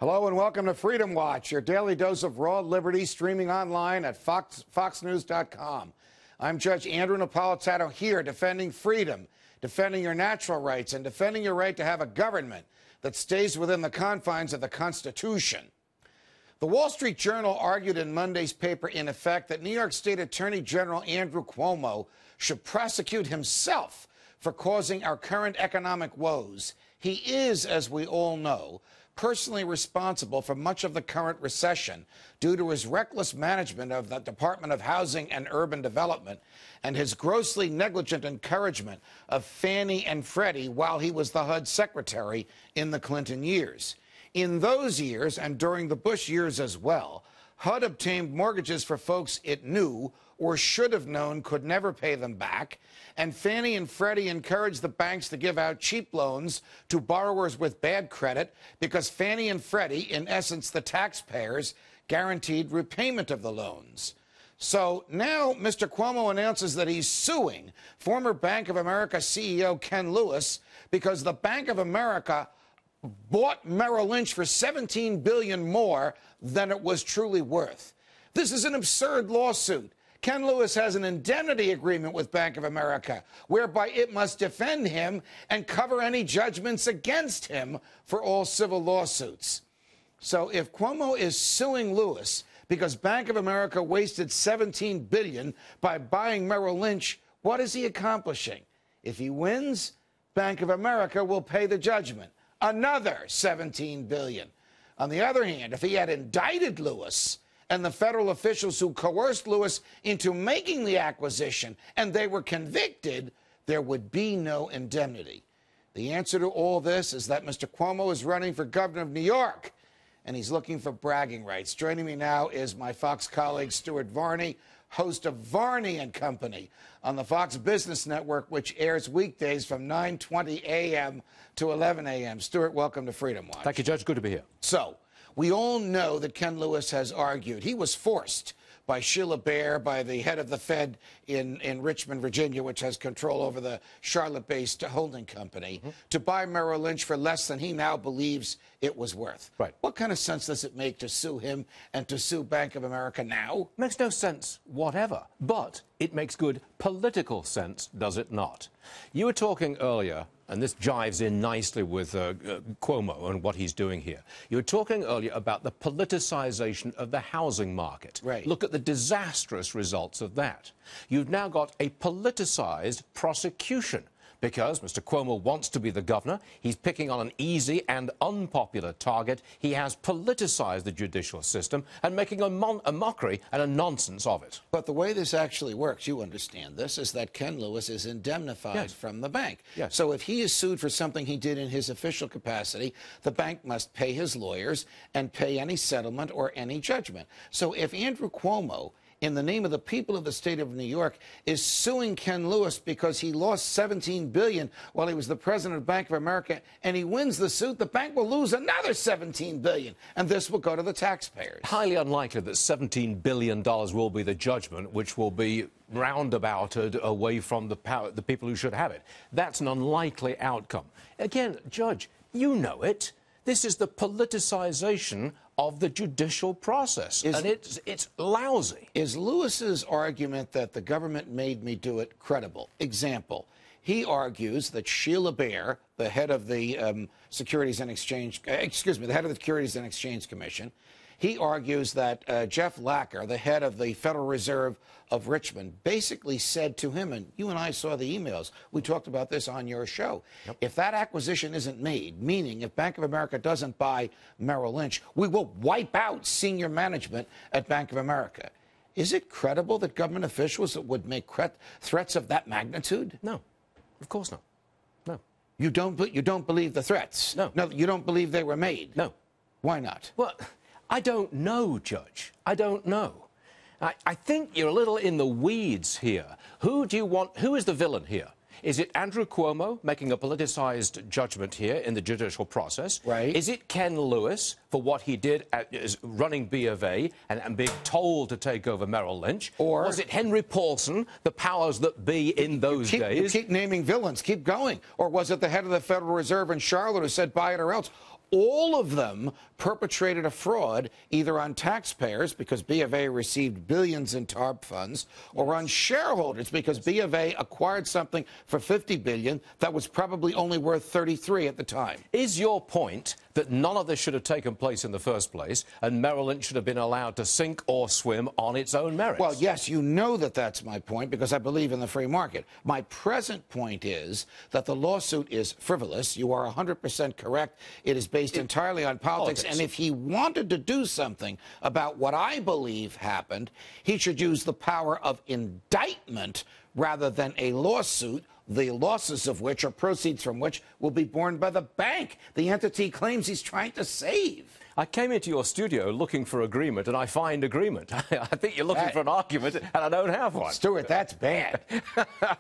Hello and welcome to Freedom Watch, your daily dose of raw liberty, streaming online at foxnews.com. I'm Judge Andrew Napolitano here defending freedom, defending your natural rights, and defending your right to have a government that stays within the confines of the Constitution. The Wall Street Journal argued in Monday's paper, in effect, that New York State Attorney General Andrew Cuomo should prosecute himself for causing our current economic woes. He is, as we all know, personally responsible for much of the current recession due to his reckless management of the Department of Housing and Urban Development and his grossly negligent encouragement of Fannie and Freddie while he was the HUD secretary in the Clinton years. In those years, and during the Bush years as well, HUD obtained mortgages for folks it knew or should have known could never pay them back, and Fannie and Freddie encouraged the banks to give out cheap loans to borrowers with bad credit because Fannie and Freddie, in essence the taxpayers, guaranteed repayment of the loans. So now Mr. Cuomo announces that he's suing former Bank of America CEO Ken Lewis because the Bank of America bought Merrill Lynch for $17 billion more than it was truly worth. This is an absurd lawsuit. Ken Lewis has an indemnity agreement with Bank of America, whereby it must defend him and cover any judgments against him for all civil lawsuits. So if Cuomo is suing Lewis because Bank of America wasted $17 billion by buying Merrill Lynch, what is he accomplishing? If he wins, Bank of America will pay the judgment, another $17 billion. On the other hand, if he had indicted Lewis and the federal officials who coerced Lewis into making the acquisition and they were convicted, there would be no indemnity. The answer to all this is that Mr. Cuomo is running for governor of New York, and he's looking for bragging rights. Joining me now is my Fox colleague, Stuart Varney, host of Varney and Company on the Fox Business Network, which airs weekdays from 9:20 a.m. to 11 a.m. Stuart, welcome to Freedom Watch. Thank you, Judge. Good to be here. So, we all know that Ken Lewis has argued. He was forced by Sheila Bair, by the head of the Fed in Richmond, Virginia, which has control over the Charlotte-based holding company, to buy Merrill Lynch for less than he now believes it was worth. Right. What kind of sense does it make to sue him and to sue Bank of America now? Makes no sense whatever, but it makes good political sense, does it not? You were talking earlier, and this jives in nicely with Cuomo and what he's doing here. You were talking earlier about the politicization of the housing market. Right. Look at the disastrous results of that. You've now got a politicized prosecution because Mr. Cuomo wants to be the governor. He's picking on an easy and unpopular target. He has politicized the judicial system and making a mockery and a nonsense of it. But the way this actually works, you understand this, is that Ken Lewis is indemnified Yes. from the bank. Yes. So if he is sued for something he did in his official capacity, the bank must pay his lawyers and pay any settlement or any judgment. So if Andrew Cuomo, in the name of the people of the state of New York, is suing Ken Lewis because he lost $17 billion while he was the president of Bank of America, and he wins the suit, the bank will lose another $17 billion, and this will go to the taxpayers. Highly unlikely that $17 billion will be the judgment, which will be roundabouted away from the people who should have it. That's an unlikely outcome. Again, Judge, you know it. This is the politicization of the judicial process, and it's lousy. Is Lewis's argument that the government made me do it credible? Example, he argues that Sheila Bair, the head of the Securities and Exchange Commission, he argues that Jeff Lacker, the head of the Federal Reserve of Richmond, basically said to him, and you and I saw the emails, we talked about this on your show, if that acquisition isn't made, meaning if Bank of America doesn't buy Merrill Lynch, we will wipe out senior management at Bank of America. Is it credible that government officials would make threats of that magnitude? No, of course not. No. You don't believe the threats? No. No, you don't believe they were made? No. Why not? Well, I don't know, Judge. I don't know. I think you're a little in the weeds here. Who is the villain here? Is it Andrew Cuomo making a politicized judgment here in the judicial process? Right. Is it Ken Lewis for what he did as running B of A and being told to take over Merrill Lynch? Or was it Henry Paulson, the powers that be in those days? You keep naming villains. Keep going. Or was it the head of the Federal Reserve in Charlotte who said buy it or else? all of them perpetrated a fraud either on taxpayers because B of A received billions in TARP funds, or on shareholders because B of A acquired something for $50 billion that was probably only worth 33 at the time. Is your point that none of this should have taken place in the first place and Merrill Lynch should have been allowed to sink or swim on its own merits? Well, yes, you know that that's my point because I believe in the free market. My present point is that the lawsuit is frivolous. You are 100% correct. It is based entirely on politics. And if he wanted to do something about what I believe happened, he should use the power of indictment rather than a lawsuit, the losses of which or proceeds from which will be borne by the bank, the entity he claims he's trying to save. I came into your studio looking for agreement, and I find agreement. I think you're looking for an argument, and I don't have one. Stuart, that's bad.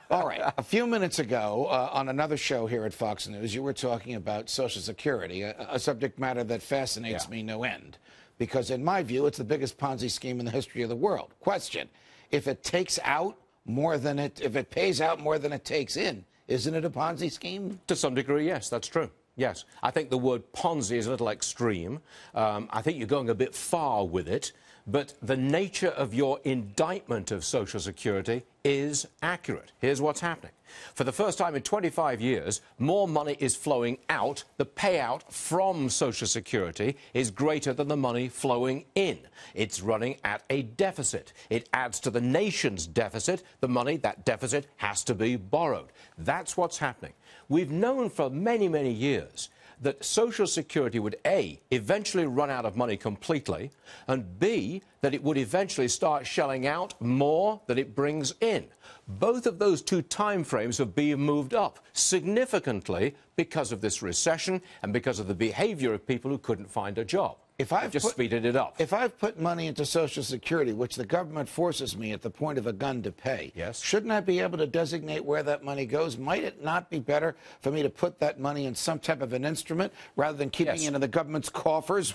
All right. A few minutes ago, on another show here at Fox News, you were talking about Social Security, a subject matter that fascinates me no end. Because in my view, it's the biggest Ponzi scheme in the history of the world. Question, if it pays out more than it takes in, isn't it a Ponzi scheme? To some degree, yes, that's true. Yes. I think the word Ponzi is a little extreme. I think you're going a bit far with it. But the nature of your indictment of Social Security is accurate. Here's what's happening. For the first time in 25 years, more money is flowing out. The payout from Social Security is greater than the money flowing in. It's running at a deficit. It adds to the nation's deficit. The money, that deficit, has to be borrowed. That's what's happening. We've known for many, many years that Social Security would, A, eventually run out of money completely, and B, that it would eventually start shelling out more than it brings in. Both of those two timeframes have been moved up significantly because of this recession and because of the behavior of people who couldn't find a job. If I've just speeded it up. If I've put money into Social Security, which the government forces me at the point of a gun to pay, shouldn't I be able to designate where that money goes? Might it not be better for me to put that money in some type of an instrument rather than keeping it in the government's coffers?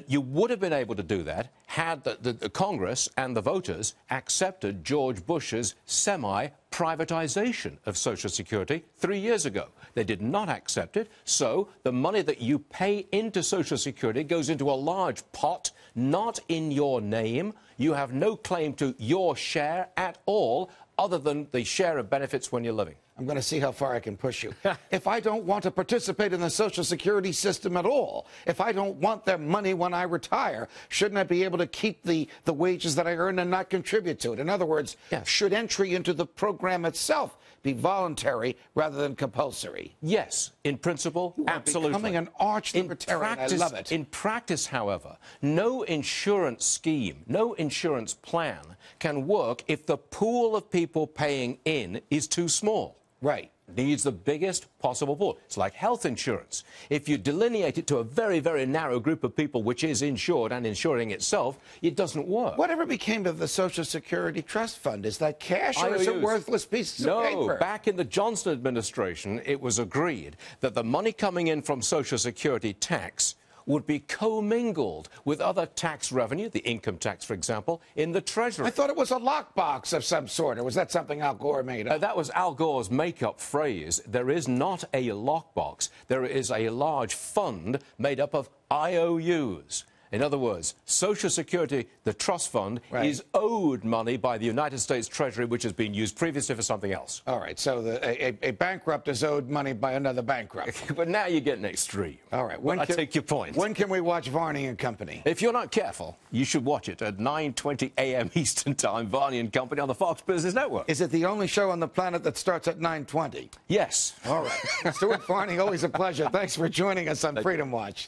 You would have been able to do that had the Congress and the voters accepted George Bush's semi-privatization of Social Security 3 years ago. They did not accept it, so the money that you pay into Social Security goes into a large pot, not in your name. You have no claim to your share at all, other than the share of benefits when you're living. I'm going to see how far I can push you. If I don't want to participate in the Social Security system at all, if I don't want their money when I retire, shouldn't I be able to keep the wages that I earn and not contribute to it? In other words, should entry into the program itself be voluntary rather than compulsory? Yes, in principle, absolutely. Becoming an arch libertarian, I love it. In practice, however, no insurance scheme, no insurance plan can work if the pool of people paying in is too small. Right. Needs the biggest possible pool. It's like health insurance. If you delineate it to a very, very narrow group of people which is insured and insuring itself, it doesn't work. Whatever became of the Social Security Trust Fund? Is that cash or is it worthless pieces of paper? No, back in the Johnson administration, it was agreed that the money coming in from Social Security tax would be commingled with other tax revenue, the income tax, for example, in the Treasury. I thought it was a lockbox of some sort, or was that something Al Gore made up? That was Al Gore's make-up phrase. There is not a lockbox. There is a large fund made up of IOUs. In other words, Social Security, the trust fund, is owed money by the United States Treasury, which has been used previously for something else. All right, so a bankrupt is owed money by another bankrupt. But now you're getting extreme. All right. I take your point. When can we watch Varney and Company? If you're not careful, you should watch it at 9:20 a.m. Eastern Time, Varney and Company on the Fox Business Network. Is it the only show on the planet that starts at 9:20? Yes. All right. Stuart Varney, always a pleasure. Thanks for joining us on Freedom Watch.